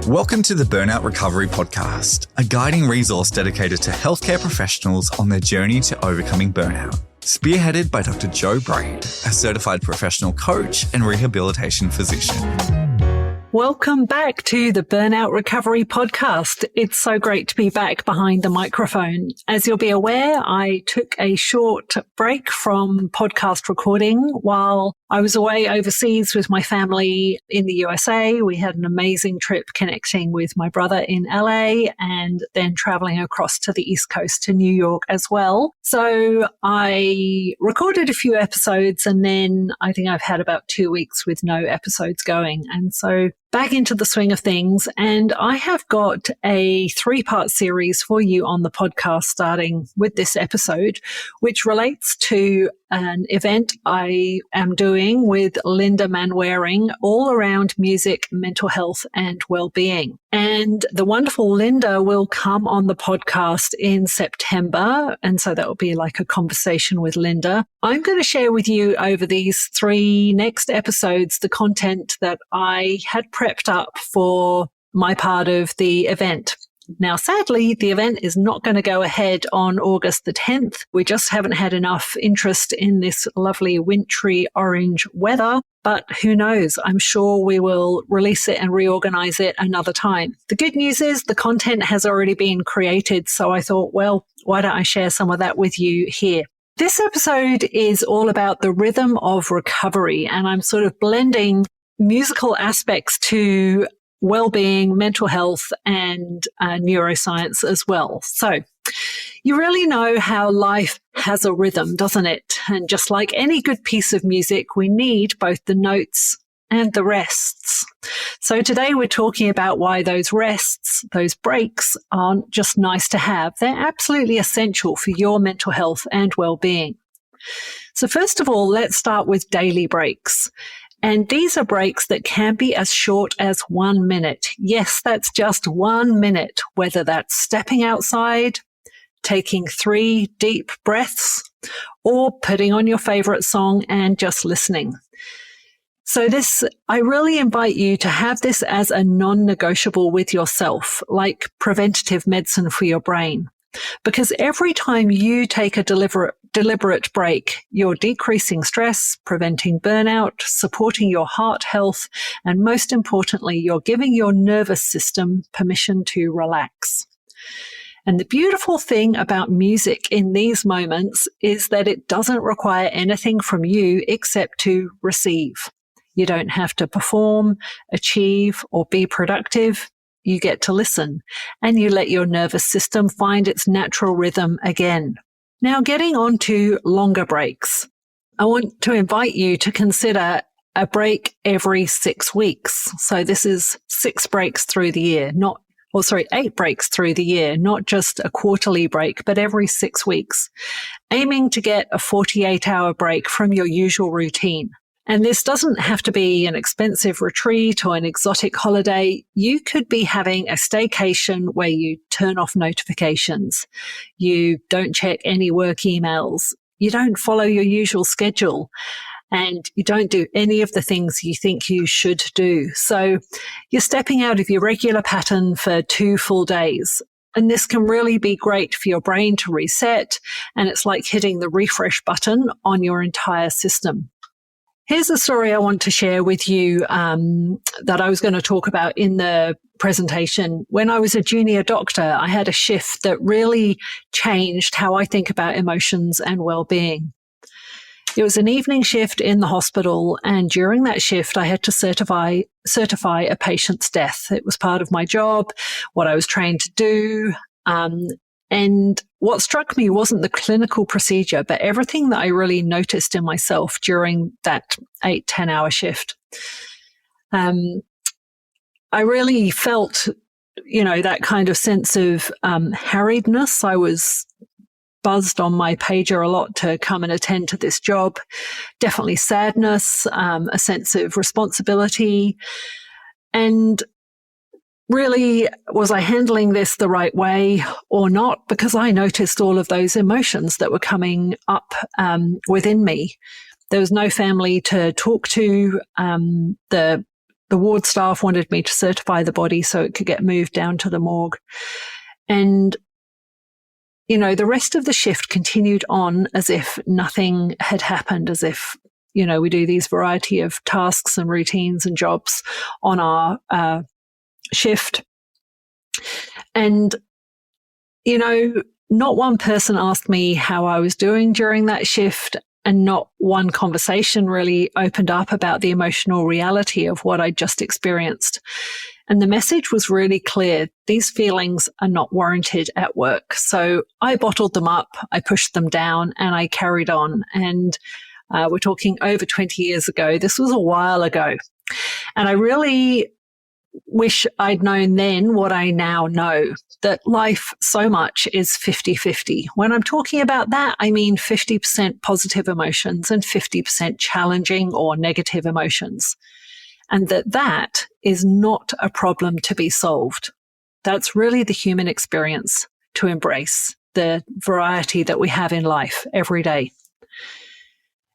Welcome to the Burnout Recovery Podcast, a guiding resource dedicated to healthcare professionals on their journey to overcoming burnout. Spearheaded by Dr. Joe Braid, a certified professional coach and rehabilitation physician. Welcome back to the Burnout Recovery Podcast. It's so great to be back behind the microphone. As you'll be aware, I took a short break from podcast recording while I was away overseas with my family in the USA. We had an amazing trip connecting with my brother in LA and then traveling across to the East Coast to New York as well. So I recorded a few episodes and then I think I've had about 2 weeks with no episodes going. And so back into the swing of things. And I have got a 3-part series for you on the podcast, starting with this episode, which relates to an event I am doing with Linda Manwaring all around music, mental health, and well-being. And the wonderful Linda will come on the podcast in September. And so that will be like a conversation with Linda. I'm going to share with you over these 3 next episodes the content that I had prepped up for my part of the event. Now, sadly, the event is not going to go ahead on August the 10th. We just haven't had enough interest in this lovely wintry orange weather. But who knows? I'm sure we will release it and reorganize it another time. The good news is the content has already been created. So I thought, well, why don't I share some of that with you here? This episode is all about the rhythm of recovery. And I'm sort of blending musical aspects to well-being, mental health, and neuroscience as well. So you really know how life has a rhythm, doesn't it? And just like any good piece of music, we need both the notes and the rests. So today we're talking about why those rests, those breaks, aren't just nice to have. They're absolutely essential for your mental health and well-being. So first of all, let's start with daily breaks. And these are breaks that can be as short as 1 minute. Yes, that's just 1 minute, whether that's stepping outside, taking 3 deep breaths, or putting on your favorite song and just listening. So I really invite you to have this as a non-negotiable with yourself, like preventative medicine for your brain. Because every time you take a deliberate break, you're decreasing stress, preventing burnout, supporting your heart health, and most importantly, you're giving your nervous system permission to relax. And the beautiful thing about music in these moments is that it doesn't require anything from you except to receive. You don't have to perform, achieve, or be productive. You get to listen and you let your nervous system find its natural rhythm again. Now, getting on to longer breaks, I want to invite you to consider a break every 6 weeks. So this is 6 breaks through the year, 8 breaks through the year, not just a quarterly break, but every 6 weeks, aiming to get a 48-hour break from your usual routine. And this doesn't have to be an expensive retreat or an exotic holiday. You could be having a staycation where you turn off notifications. You don't check any work emails. You don't follow your usual schedule. And you don't do any of the things you think you should do. So you're stepping out of your regular pattern for 2 full days. And this can really be great for your brain to reset. And it's like hitting the refresh button on your entire system. Here's a story I want to share with you that I was going to talk about in the presentation. When I was a junior doctor, I had a shift that really changed how I think about emotions and well-being. It was an evening shift in the hospital, and during that shift, I had to certify a patient's death. It was part of my job, what I was trained to do. And what struck me wasn't the clinical procedure, but everything that I really noticed in myself during that 8-10 hour shift. I really felt, that kind of sense of harriedness. I was buzzed on my pager a lot to come and attend to this job. Definitely sadness, a sense of responsibility. And really, was I handling this the right way or not? Because I noticed all of those emotions that were coming up within me. There was no family to talk to. The the ward staff wanted me to certify the body so it could get moved down to the morgue. And, the rest of the shift continued on as if nothing had happened, as if, we do these variety of tasks and routines and jobs on our shift. And, not one person asked me how I was doing during that shift, and not one conversation really opened up about the emotional reality of what I'd just experienced. And the message was really clear. These feelings are not warranted at work. So I bottled them up, I pushed them down, and I carried on. And we're talking over 20 years ago. This was a while ago. And I really wish I'd known then what I now know, that life so much is 50-50. When I'm talking about that, I mean 50% positive emotions and 50% challenging or negative emotions. And that is not a problem to be solved. That's really the human experience to embrace, the variety that we have in life every day.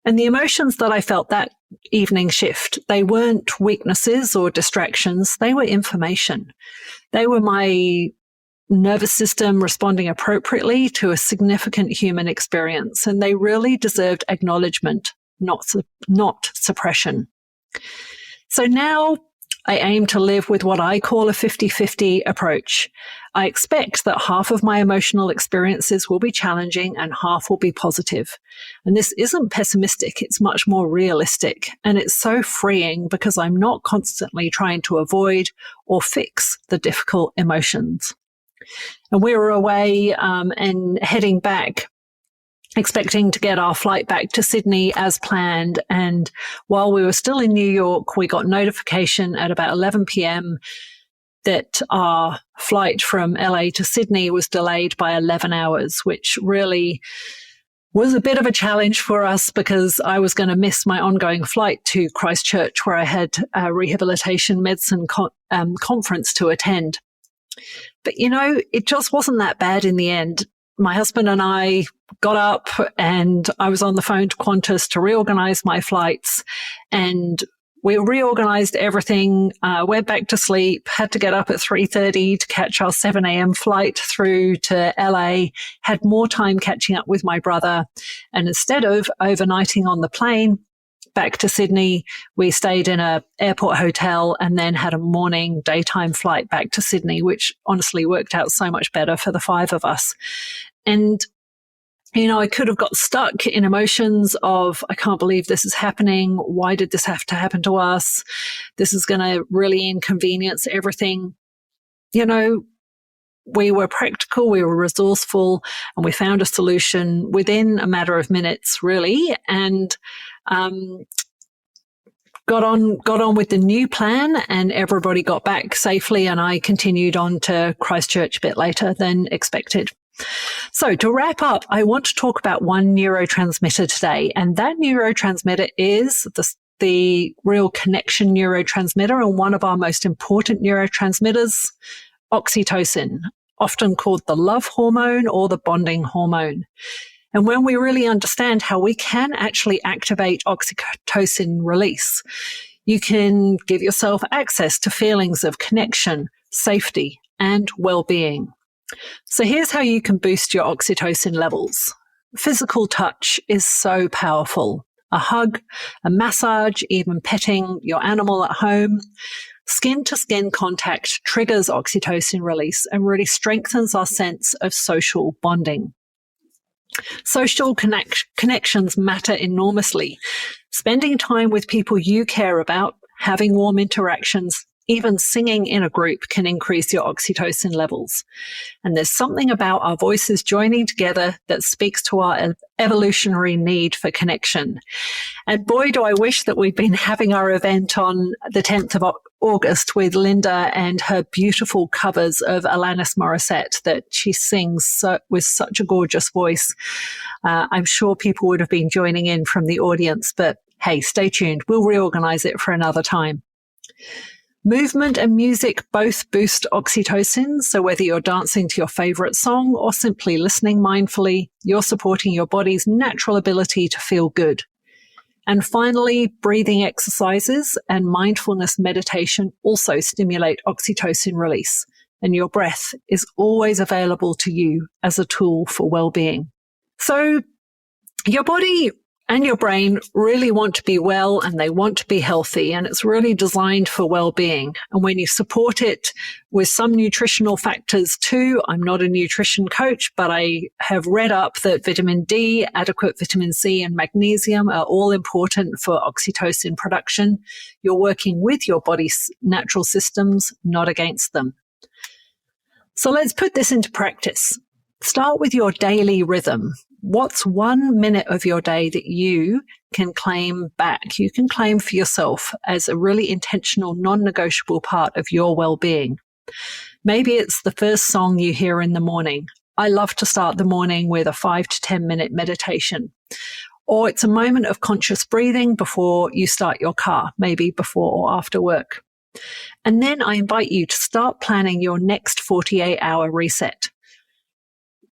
And the emotions that I felt that evening shift, they weren't weaknesses or distractions. They were information. They were my nervous system responding appropriately to a significant human experience. And they really deserved acknowledgement, not suppression. So now I aim to live with what I call a 50-50 approach. I expect that half of my emotional experiences will be challenging and half will be positive. And this isn't pessimistic, it's much more realistic. And it's so freeing because I'm not constantly trying to avoid or fix the difficult emotions. And we were away and heading back, expecting to get our flight back to Sydney as planned. And while we were still in New York, we got notification at about 11 p.m. that our flight from LA to Sydney was delayed by 11 hours, which really was a bit of a challenge for us because I was going to miss my ongoing flight to Christchurch, where I had a rehabilitation medicine conference to attend. But, it just wasn't that bad in the end. My husband and I got up and I was on the phone to Qantas to reorganize my flights, and we reorganized everything, went back to sleep, had to get up at 3:30 to catch our 7 a.m. flight through to LA, had more time catching up with my brother. And instead of overnighting on the plane back to Sydney, we stayed in an airport hotel and then had a morning daytime flight back to Sydney, which honestly worked out so much better for the five of us. And I could have got stuck in emotions of, I can't believe this is happening. Why did this have to happen to us? This is going to really inconvenience everything. We were practical, we were resourceful, and we found a solution within a matter of minutes, really. And got on with the new plan, and everybody got back safely. And I continued on to Christchurch a bit later than expected. So to wrap up, I want to talk about one neurotransmitter today, and that neurotransmitter is the real connection neurotransmitter and one of our most important neurotransmitters, oxytocin, often called the love hormone or the bonding hormone. And when we really understand how we can actually activate oxytocin release, you can give yourself access to feelings of connection, safety, and well-being. So here's how you can boost your oxytocin levels. Physical touch is so powerful. A hug, a massage, even petting your animal at home. Skin-to-skin contact triggers oxytocin release and really strengthens our sense of social bonding. Social connections matter enormously. Spending time with people you care about, having warm interactions, even singing in a group can increase your oxytocin levels. And there's something about our voices joining together that speaks to our evolutionary need for connection. And boy, do I wish that we'd been having our event on the 10th of August with Linda and her beautiful covers of Alanis Morissette that she sings with such a gorgeous voice. I'm sure people would have been joining in from the audience, but hey, stay tuned. We'll reorganize it for another time. Movement and music both boost oxytocin, so whether you're dancing to your favorite song or simply listening mindfully, you're supporting your body's natural ability to feel good. And finally, breathing exercises and mindfulness meditation also stimulate oxytocin release. And your breath is always available to you as a tool for well-being. So your body and your brain really want to be well and they want to be healthy, and it's really designed for well-being. And when you support it with some nutritional factors too, I'm not a nutrition coach, but I have read up that vitamin D, adequate vitamin C and magnesium are all important for oxytocin production. You're working with your body's natural systems, not against them. So let's put this into practice. Start with your daily rhythm. What's 1 minute of your day that you can claim back? You can claim for yourself as a really intentional, non-negotiable part of your well-being. Maybe it's the first song you hear in the morning. I love to start the morning with a 5 to 10 minute meditation. Or it's a moment of conscious breathing before you start your car, maybe before or after work. And then I invite you to start planning your next 48-hour reset.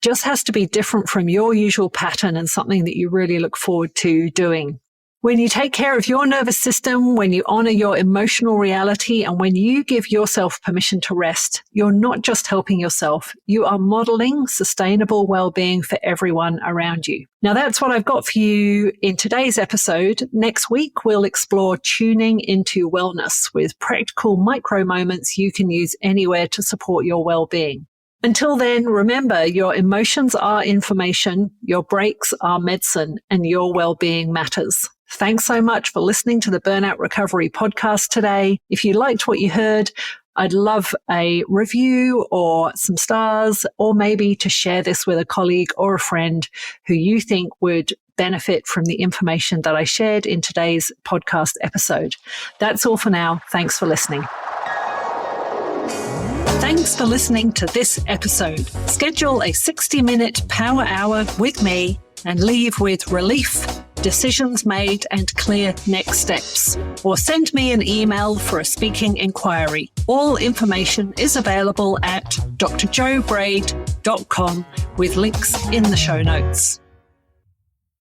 Just has to be different from your usual pattern and something that you really look forward to doing. When you take care of your nervous system, when you honor your emotional reality, and when you give yourself permission to rest, you're not just helping yourself, you are modeling sustainable well-being for everyone around you. Now that's what I've got for you in today's episode. Next week, we'll explore tuning into wellness with practical micro moments you can use anywhere to support your well-being. Until then, remember, your emotions are information, your breaks are medicine, and your well-being matters. Thanks so much for listening to the Burnout Recovery podcast today. If you liked what you heard, I'd love a review or some stars, or maybe to share this with a colleague or a friend who you think would benefit from the information that I shared in today's podcast episode. That's all for now. Thanks for listening. Thanks for listening to this episode. Schedule a 60-minute power hour with me and leave with relief, decisions made, and clear next steps. Or send me an email for a speaking inquiry. All information is available at drjobraid.com with links in the show notes.